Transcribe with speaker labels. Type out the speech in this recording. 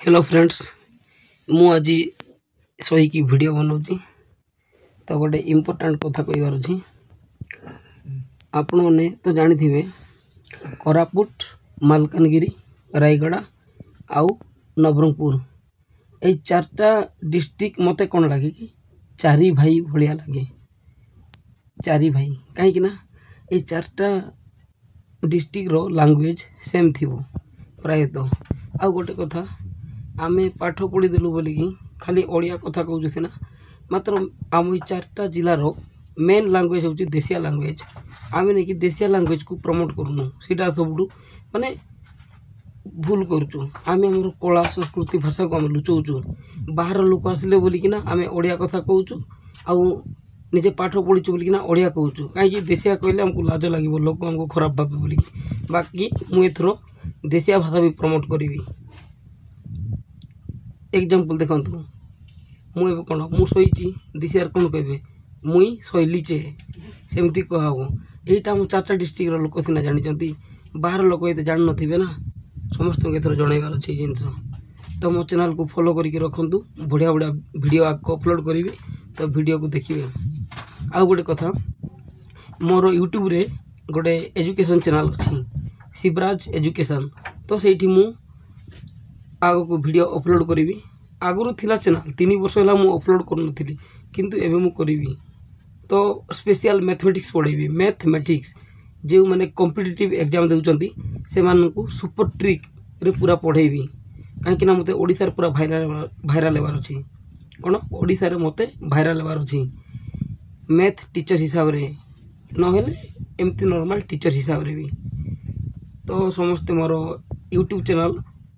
Speaker 1: hello friends मु आज सही की वीडियो बनाऊँगी तो गोटे इम्पोर्टाट कथा कहबार अच्छी आपण मैंने तो जानी थे कोरापुट मालकानगिरी रायगड़ा आउ नवरंगपुर ये चार्टा डिस्ट्रिक्ट मते कौन लगे कि चारि भाई भाया लगे चारि भाई कहीं ये चार्टा डिस्ट्रिक्ट रो लैंग्वेज सेम थी प्रायतः आउ गोटे कथा आमे पाठ पढ़ीदेलु बोलिकी खाली ओडिया कथा कहूँ सीना मात्र आम चार्टा जिलार मेन लैंग्वेज हूँ देशिया लैंग्वेज आम नहीं कि देशिया लैंग्वेज को प्रमोट करूँ सीटा सब माने भूल करुचु आम आम कला संस्कृति भाषा को आम लुचाऊँ बाहर लोक आसिले बोलिकिना आम ओडिया कथा कहूँ आउ निजे पाठ पढ़ीचु बोलिकिना ओडिया कहूँ कहीं देशिया कहले आमको लाज लगे लोक आमको खराब भावे बोलिकी बाकी मुझे एथर देशिया भाषा भी प्रमोट करी एग्जाम्पल देखु मुझे कौन मुझे देशियार कौन कहे मुई शैलीचे सेमती कहब यहीटा आम चार्टा डिस्ट्रिक्ट लोक सीना जानी बाहर लोक ये जान नथिबे ना समस्त एथर जनइबार अच्छे जिनस तो मो चैनल को फॉलो करके रखु बढ़िया बढ़िया वीडियो आपको अपलोड करी तो वीडियो को देखिए आउ गोटे कथा मोर यूट्यूब रे गोटे एजुकेशन चैनल अच्छी शिवराज एजुकेशन तो सेठी मु आग को वीडियो अपलोड करी आगुरी थिला चैनल 3 वर्ष है मुझे अपलोड करूँ किंतु एवं मु करी तो स्पेशल मैथमेटिक्स पढ़ेबी मैथमेटिक्स जो मैंने कॉम्पिटिटिव एग्जाम देउचंती से मानकु सुपर ट्रिक रे पूरा पढ़ेबी कहीं मते ओडिसा रे पूरा भाइराल लेवार अछि कोन ओडिसा रे मते भाइराल लेवार अछि मैथ टीचर हिसाब रे नहेले एमती नॉर्मल टीचर हिसाब रे भी तो समस्ते मोर यूट्यूब चैनल